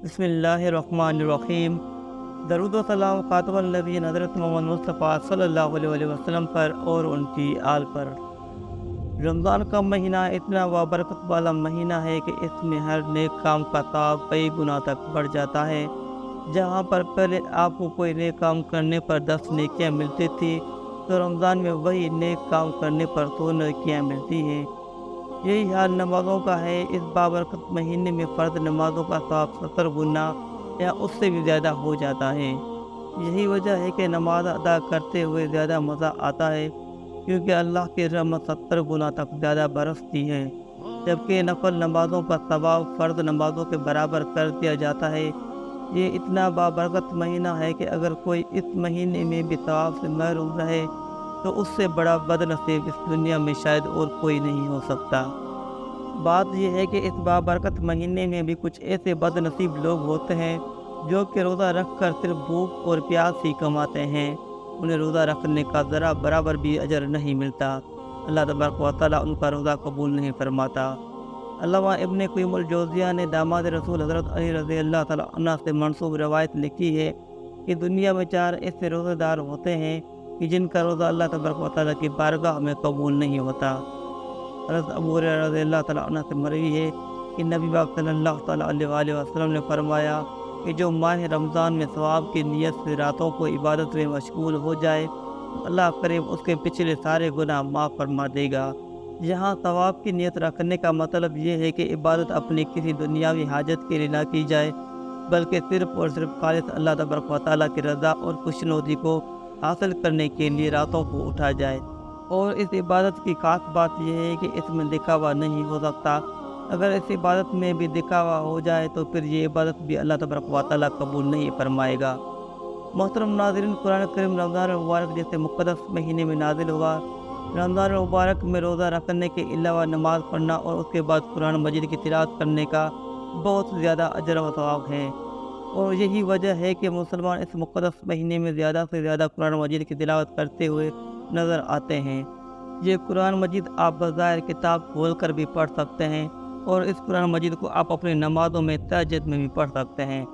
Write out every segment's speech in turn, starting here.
بسم اللہ الرحمن الرحیم۔ درود و سلام خاتم النبیین حضرت محمد مصطفیٰ صلی اللہ علیہ وسلم پر اور ان کی آل پر۔ رمضان کا مہینہ اتنا بابرکت والا مہینہ ہے کہ اس میں ہر نیک کام کا ثواب کئی گنا تک بڑھ جاتا ہے۔ جہاں پر پہلے آپ کو کوئی نیک کام کرنے پر 10 نیکیاں ملتی تھی، تو رمضان میں وہی نیک کام کرنے پر 100 نیکیاں ملتی ہیں۔ یہی حال نمازوں کا ہے۔ اس بابرکت مہینے میں فرض نمازوں کا ثواب 70 گنا یا اس سے بھی زیادہ ہو جاتا ہے۔ یہی وجہ ہے کہ نماز ادا کرتے ہوئے زیادہ مزہ آتا ہے، کیونکہ اللہ کی رحمت 70 گنا تک زیادہ برستی ہے، جبکہ نفل نمازوں کا ثواب فرض نمازوں کے برابر کر دیا جاتا ہے۔ یہ اتنا بابرکت مہینہ ہے کہ اگر کوئی اس مہینے میں بھی ثواب سے محروم رہے تو اس سے بڑا بد نصیب اس دنیا میں شاید اور کوئی نہیں ہو سکتا۔ بات یہ ہے کہ اس بابرکت مہینے میں بھی کچھ ایسے بد نصیب لوگ ہوتے ہیں جو کہ روزہ رکھ کر صرف بھوک اور پیاس ہی کماتے ہیں۔ انہیں روزہ رکھنے کا ذرا برابر بھی اجر نہیں ملتا۔ اللہ تبارک و تعالیٰ ان کا روزہ قبول نہیں فرماتا۔ علامہ ابن قیم الجوزیہ نے داماد رسول حضرت علی رضی اللہ تعالیٰ عنہ سے منسوب روایت لکھی ہے کہ دنیا میں 4 ایسے روزے دار ہوتے ہیں کہ جن کا روزہ اللہ تبارک و تعالیٰ کی بارگاہ میں قبول نہیں ہوتا۔ حضرت ابو ہریرہ رضی اللہ تعالیٰ عنہ سے مروی ہے کہ نبی پاک صلی اللہ تعالیٰ علیہ وآلہ وسلم نے فرمایا کہ جو ماہ رمضان میں ثواب کی نیت سے راتوں کو عبادت میں مشغول ہو جائے تو اللہ کریم اس کے پچھلے سارے گناہ معاف فرما دے گا۔ یہاں ثواب کی نیت رکھنے کا مطلب یہ ہے کہ عبادت اپنی کسی دنیاوی حاجت کے لیے نہ کی جائے، بلکہ صرف اور صرف خالص اللہ تبارک و تعالیٰ کی رضا اور خوشنودی کو حاصل کرنے کے لیے راتوں کو اٹھا جائے۔ اور اس عبادت کی خاص بات یہ ہے کہ اس میں دکھاوا نہیں ہو سکتا۔ اگر اس عبادت میں بھی دکھاوا ہو جائے تو پھر یہ عبادت بھی اللہ تبارک و تعالیٰ قبول نہیں فرمائے گا۔ محترم ناظرین، قرآن کریم رمضان المبارک جیسے مقدس مہینے میں نازل ہوا۔ رمضان المبارک میں روزہ رکھنے کے علاوہ نماز پڑھنا اور اس کے بعد قرآن مجید کی تلاوت کرنے کا بہت زیادہ اجر و ثواب ہے، اور یہی وجہ ہے کہ مسلمان اس مقدس مہینے میں زیادہ سے زیادہ قرآن مجید کی تلاوت کرتے ہوئے نظر آتے ہیں۔ یہ قرآن مجید آپ بظاہر کتاب کھول کر بھی پڑھ سکتے ہیں، اور اس قرآن مجید کو آپ اپنی نمازوں میں تہجد میں بھی پڑھ سکتے ہیں۔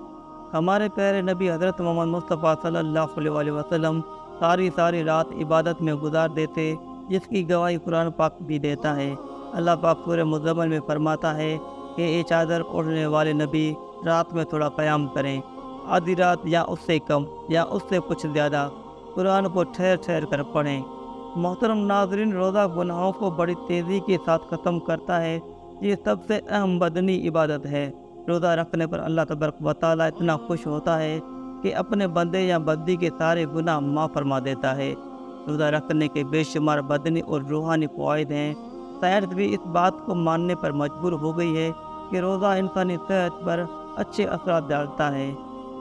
ہمارے پیارے نبی حضرت محمد مصطفیٰ صلی اللہ علیہ وسلم ساری رات عبادت میں گزار دیتے، جس کی گواہی قرآن پاک بھی دیتا ہے۔ اللہ پاک سورہ مزمل میں فرماتا ہے کہ اے چادر اوڑھنے والے نبی، رات میں تھوڑا قیام کریں، آدھی رات یا اس سے کم یا اس سے کچھ زیادہ، قرآن کو ٹھہر ٹھہر کر پڑھیں۔ محترم ناظرین، روزہ گناہوں کو بڑی تیزی کے ساتھ ختم کرتا ہے۔ یہ سب سے اہم بدنی عبادت ہے۔ روزہ رکھنے پر اللہ تبارک و تعالیٰ اتنا خوش ہوتا ہے کہ اپنے بندے یا بندی کے سارے گناہ معاف فرما دیتا ہے۔ روزہ رکھنے کے بے شمار بدنی اور روحانی فوائد ہیں۔ سائنس بھی اس بات کو ماننے پر مجبور ہو گئی ہے کہ روزہ انسانی صحت پر اچھے اثرات ڈالتا ہے۔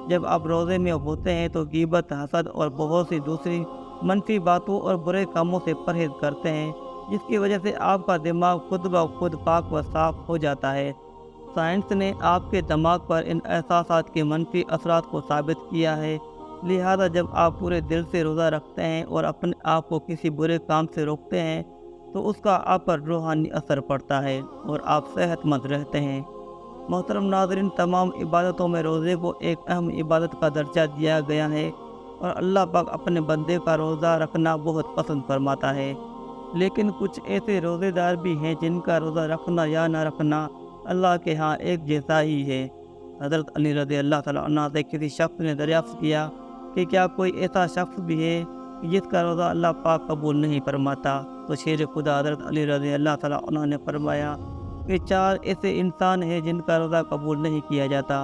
جب آپ روزے میں ہوتے ہیں تو غیبت، حسد اور بہت سی دوسری منفی باتوں اور برے کاموں سے پرہیز کرتے ہیں، جس کی وجہ سے آپ کا دماغ خود بخود پاک و صاف ہو جاتا ہے۔ سائنس نے آپ کے دماغ پر ان احساسات کے منفی اثرات کو ثابت کیا ہے۔ لہذا جب آپ پورے دل سے روزہ رکھتے ہیں اور اپنے آپ کو کسی برے کام سے روکتے ہیں تو اس کا آپ پر روحانی اثر پڑتا ہے اور آپ صحت مند رہتے ہیں۔ محترم ناظرین، تمام عبادتوں میں روزے کو ایک اہم عبادت کا درجہ دیا گیا ہے، اور اللہ پاک اپنے بندے کا روزہ رکھنا بہت پسند فرماتا ہے۔ لیکن کچھ ایسے روزے دار بھی ہیں جن کا روزہ رکھنا یا نہ رکھنا اللہ کے ہاں ایک جیسا ہی ہے۔ حضرت علی رضی اللہ تعالیٰ عنہ سے کسی شخص نے دریافت کیا کہ کیا کوئی ایسا شخص بھی ہے جس کا روزہ اللہ پاک قبول نہیں فرماتا؟ تو شیر خدا حضرت علی رضی اللہ تعالیٰ عنہ نے فرمایا کہ 4 ایسے انسان ہیں جن کا روزہ قبول نہیں کیا جاتا۔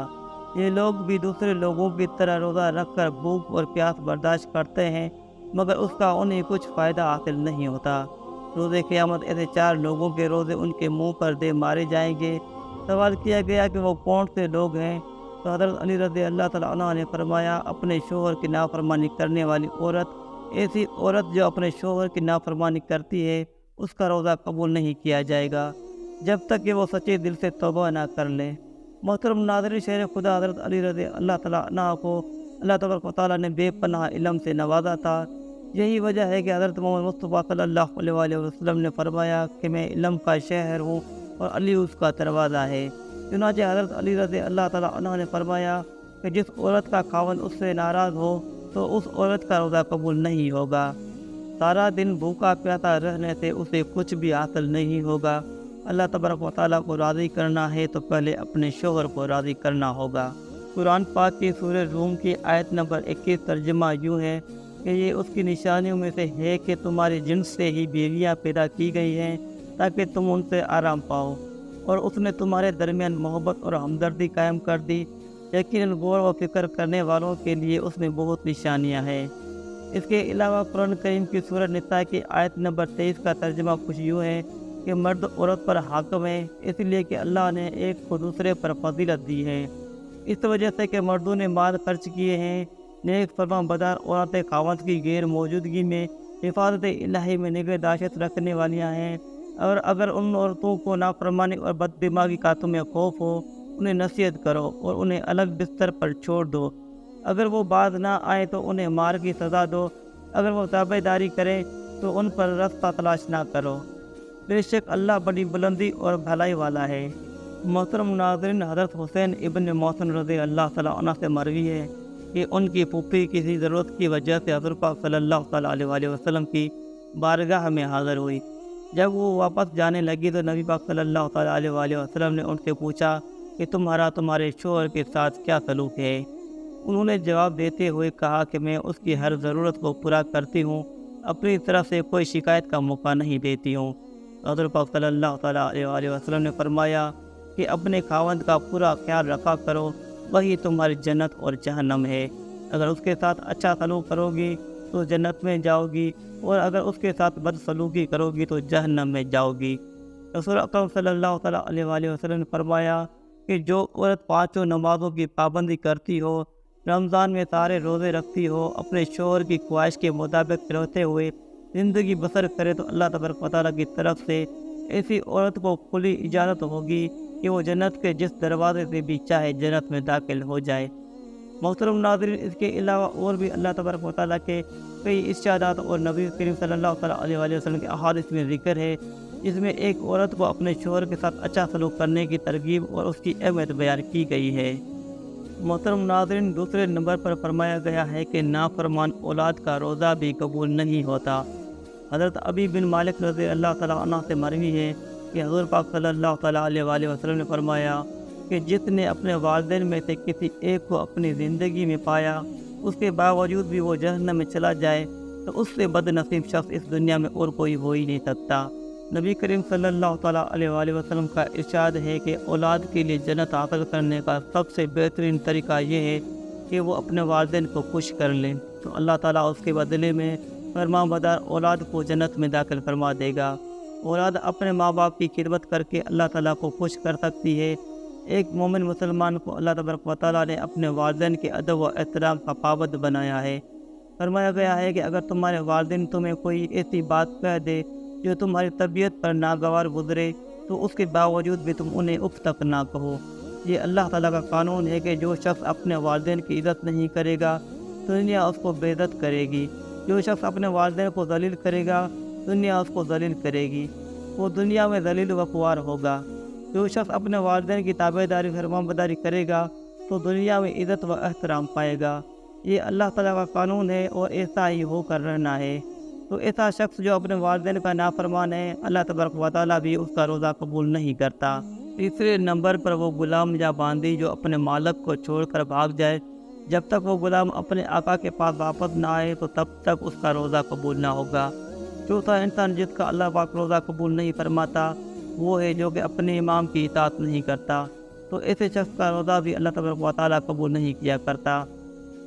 یہ لوگ بھی دوسرے لوگوں کی طرح روزہ رکھ کر بھوک اور پیاس برداشت کرتے ہیں، مگر اس کا انہیں کچھ فائدہ حاصل نہیں ہوتا۔ روزے قیامت ایسے 4 لوگوں کے روزے ان کے منہ پر دے مارے جائیں گے۔ سوال کیا گیا کہ وہ کون سے لوگ ہیں؟ تو حضرت علی رضی اللہ تعالیٰ عنہ نے فرمایا، اپنے شوہر کی نافرمانی کرنے والی عورت۔ ایسی عورت جو اپنے شوہر کی نافرمانی کرتی ہے، اس کا روزہ قبول نہیں کیا جائے گا جب تک کہ وہ سچے دل سے توبہ نہ کر لے۔ محترم ناظرین، شیر خدا حضرت علی رضی اللہ تعالیٰ عنہ کو اللہ تبارک و تعالیٰ نے بے پناہ علم سے نوازا تھا۔ یہی وجہ ہے کہ حضرت محمد مصطفیٰ صلی اللہ علیہ وسلم نے فرمایا کہ میں علم کا شہر ہوں اور علی اس کا دروازہ ہے۔ چنانچہ حضرت علی رضی اللہ تعالیٰ عنہ نے فرمایا کہ جس عورت کا خاوند اس سے ناراض ہو تو اس عورت کا روزہ قبول نہیں ہوگا۔ سارا دن بھوکا پیاسا رہنے سے اسے کچھ بھی حاصل نہیں ہوگا۔ اللہ تبارک و تعالیٰ کو راضی کرنا ہے تو پہلے اپنے شوہر کو راضی کرنا ہوگا۔ قرآن پاک کی سورہ روم کی آیت نمبر 21 ترجمہ یوں ہے کہ یہ اس کی نشانیوں میں سے ہے کہ تمہارے جنس سے ہی بیویاں پیدا کی گئی ہیں تاکہ تم ان سے آرام پاؤ، اور اس نے تمہارے درمیان محبت اور ہمدردی قائم کر دی۔ یقیناً غور و فکر کرنے والوں کے لیے اس میں بہت نشانیاں ہیں۔ اس کے علاوہ قرآن کریم کی سورہ نساء کی آیت نمبر 23 کا ترجمہ کچھ یوں ہے کہ مرد عورت پر حاکم ہے، اس لیے کہ اللہ نے ایک کو دوسرے پر فضیلت دی ہے، اس وجہ سے کہ مردوں نے مال خرچ کیے ہیں۔ نیک فرما بدار عورتیں خاوند کی غیر موجودگی میں حفاظت الہی میں نگہداشت رکھنے والیاں ہیں، اور اگر ان عورتوں کو نافرمانی اور بد دماغی کا تمہیں خوف ہو، انہیں نصیحت کرو اور انہیں الگ بستر پر چھوڑ دو۔ اگر وہ باز نہ آئے تو انہیں مار کی سزا دو، اگر وہ تابع داری کریں تو ان پر رستہ تلاش نہ کرو۔ بے شک اللہ بڑی بلندی اور بھلائی والا ہے۔ محترم ناظرین، حضرت حسین ابن محسن رضی اللہ تعالیٰ عنہ سے مروی ہے کہ ان کی پھوپھی کسی ضرورت کی وجہ سے حضرت پاک صلی اللہ تعالیٰ علیہ وسلم کی بارگاہ میں حاضر ہوئی۔ جب وہ واپس جانے لگی تو نبی پاک صلی اللہ تعالیٰ علیہ وسلم نے ان سے پوچھا کہ تمہارے شوہر کے ساتھ کیا سلوک ہے؟ انہوں نے جواب دیتے ہوئے کہا کہ میں اس کی ہر ضرورت کو پورا کرتی ہوں، اپنی طرف سے کوئی شکایت کا موقع نہیں دیتی ہوں۔ حضرت پاک صلی اللہ تعالیٰ علیہ وسلم نے فرمایا کہ اپنے خاوند کا پورا خیال رکھا کرو، وہی تمہاری جنت اور جہنم ہے۔ اگر اس کے ساتھ اچھا سلوک کرو گی تو جنت میں جاؤ گی، اور اگر اس کے ساتھ بد سلوکی کرو گی تو جہنم میں جاؤ گی۔ رسول اکرم صلی اللہ تعالیٰ علیہ وسلم نے فرمایا کہ جو عورت 5 نمازوں کی پابندی کرتی ہو، رمضان میں سارے روزے رکھتی ہو، اپنے شوہر کی خواہش کے مطابق رہتے ہوئے زندگی بسر کرے تو اللہ تبارک و تعالیٰ کی طرف سے ایسی عورت کو کھلی اجازت ہوگی کہ وہ جنت کے جس دروازے سے بھی چاہے جنت میں داخل ہو جائے۔ محترم ناظرین، اس کے علاوہ اور بھی اللہ تبارک و تعالیٰ کے کئی ارشادات اور نبی کریم صلی اللہ تعالیٰ علیہ وسلم کے احادیث میں ذکر ہے، جس میں ایک عورت کو اپنے شوہر کے ساتھ اچھا سلوک کرنے کی ترغیب اور اس کی اہمیت بیان کی گئی ہے۔ محترم ناظرین، دوسرے نمبر پر فرمایا گیا ہے کہ نافرمان اولاد کا روزہ بھی قبول نہیں ہوتا۔ حضرت ابی بن مالک رضی اللہ تعالیٰ عنہ سے مروی ہے کہ حضور پاک صلی اللہ تعالیٰ علیہ وسلم نے فرمایا کہ جس نے اپنے والدین میں سے کسی ایک کو اپنی زندگی میں پایا، اس کے باوجود بھی وہ جہنم میں چلا جائے تو اس سے بد نصیب شخص اس دنیا میں اور کوئی ہو ہی نہیں سکتا۔ نبی کریم صلی اللہ تعالیٰ علیہ وسلم کا ارشاد ہے کہ اولاد کے لیے جنت حاصل کرنے کا سب سے بہترین طریقہ یہ ہے کہ وہ اپنے والدین کو خوش کر لیں، تو اللہ تعالیٰ اس کے بدلے میں فرما بدار اولاد کو جنت میں داخل فرما دے گا۔ اولاد اپنے ماں باپ کی خدمت کر کے اللہ تعالیٰ کو خوش کر سکتی ہے۔ ایک مومن مسلمان کو اللہ تبارک و تعالیٰ نے اپنے والدین کے ادب و احترام کا پابند بنایا ہے۔ فرمایا گیا ہے کہ اگر تمہارے والدین تمہیں کوئی ایسی بات کہہ دے جو تمہاری طبیعت پر ناگوار گزرے تو اس کے باوجود بھی تم انہیں اف تک نہ کہو۔ یہ اللہ تعالیٰ کا قانون ہے کہ جو شخص اپنے والدین کی عزت نہیں کرے گا دنیا اس کو بے عزت کرے گی، جو شخص اپنے والدین کو ذلیل کرے گا دنیا اس کو ذلیل کرے گی، وہ دنیا میں ذلیل و خوار ہوگا۔ جو شخص اپنے والدین کی تابع داری فرمانبرداری کرے گا تو دنیا میں عزت و احترام پائے گا۔ یہ اللہ تعالیٰ کا قانون ہے اور ایسا ہی ہو کر رہنا ہے۔ تو ایسا شخص جو اپنے والدین کا نافرمان ہے، اللہ تبارک و تعالیٰ بھی اس کا روزہ قبول نہیں کرتا۔ تیسرے نمبر پر وہ غلام یا باندی جو اپنے مالک کو چھوڑ کر بھاگ جائے، جب تک وہ غلام اپنے آقا کے پاس واپس نہ آئے تو تب تک اس کا روزہ قبول نہ ہوگا۔ چوتھا انسان جس کا اللہ پاک روزہ قبول نہیں فرماتا وہ ہے جو کہ اپنے امام کی اطاعت نہیں کرتا، تو ایسے شخص کا روزہ بھی اللہ تبارک و تعالیٰ قبول نہیں کیا کرتا۔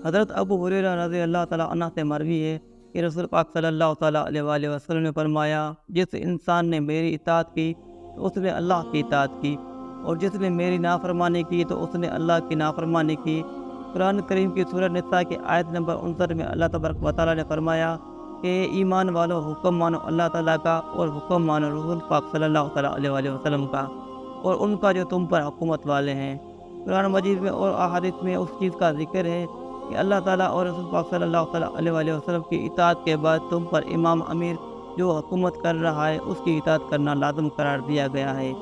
حضرت ابو ہریرہ رضی اللہ تعالیٰ عنہ سے مروی ہے کہ رسول پاک صلی اللہ تعالیٰ علیہ وسلم نے فرمایا، جس انسان نے میری اطاعت کی تو اس نے اللہ کی اطاعت کی، اور جس نے میری نافرمانی کی تو اس نے اللہ کی نافرمانی کی۔ قرآن کریم کی سورہ نساء کی آیت نمبر 69 میں اللہ تبارک و تعالیٰ نے فرمایا کہ ایمان والو حکم مانو اللہ تعالیٰ کا اور حکم مانو رسول پاک صلی اللہ تعالیٰ علیہ وسلم کا اور ان کا جو تم پر حکومت والے ہیں۔ قرآن مجید میں اور احادیث میں اس چیز کا ذکر ہے کہ اللہ تعالیٰ اور رسول پاک صلی اللہ تعالیٰ علیہ وسلم کی اطاعت کے بعد تم پر امام امیر جو حکومت کر رہا ہے اس کی اطاعت کرنا لازم قرار دیا گیا ہے۔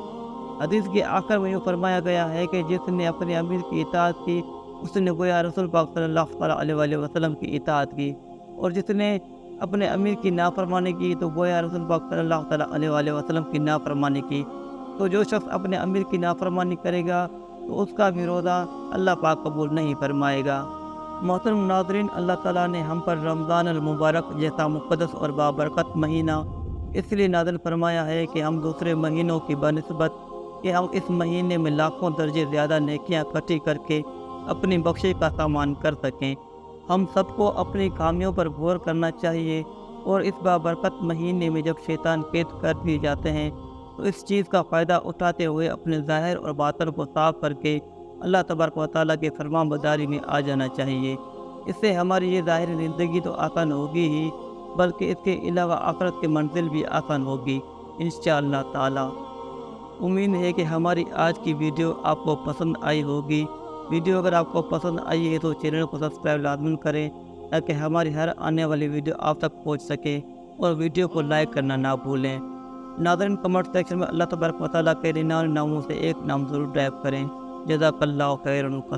حدیث کے آخر میں یہ فرمایا گیا ہے کہ جس نے اپنے امیر کی اطاعت کی اس نے گویا رسول پاک صلی اللہ تعالیٰ علیہ وآلہ وسلم کی اطاعت کی، اور جس نے اپنے امیر کی نافرمانی کی تو گویا رسول پاک صلی اللہ تعالیٰ علیہ وآلہ وسلم کی نافرمانی کی۔ تو جو شخص اپنے امیر کی نافرمانی کرے گا تو اس کا بھی روزہ اللہ پاک قبول نہیں فرمائے گا۔ محترم ناظرین، اللہ تعالیٰ نے ہم پر رمضان المبارک جیسا مقدس اور بابرکت مہینہ اس لیے نازل فرمایا ہے کہ ہم دوسرے مہینوں کی بنسبت کہ ہم اس مہینے میں لاکھوں درجے زیادہ نیکیاں اکٹھی کر کے اپنی بخشش کا سامان کر سکیں۔ ہم سب کو اپنی خامیوں پر غور کرنا چاہیے، اور اس بابرکت مہینے میں جب شیطان قید کر دیے جاتے ہیں تو اس چیز کا فائدہ اٹھاتے ہوئے اپنے ظاہر اور باطن کو صاف کر کے اللہ تبارک و تعالیٰ کے فرمان برداری میں آ جانا چاہیے۔ اس سے ہماری یہ ظاہری زندگی تو آسان ہوگی ہی، بلکہ اس کے علاوہ آخرت کی منزل بھی آسان ہوگی انشاءاللہ تعالیٰ۔ امید ہے کہ ہماری آج کی ویڈیو آپ کو پسند آئی ہوگی۔ ویڈیو اگر آپ کو پسند آئی ہے تو چینل کو سبسکرائب لازمی کریں تاکہ ہماری ہر آنے والی ویڈیو آپ تک پہنچ سکے، اور ویڈیو کو لائک کرنا نہ بھولیں۔ ناظرین، کمنٹ سیکشن میں اللہ تبارک و تعالیٰ کے نام سے ایک نام ضرور ٹائپ کریں۔ جزاک اللہ خیرا کثیرا۔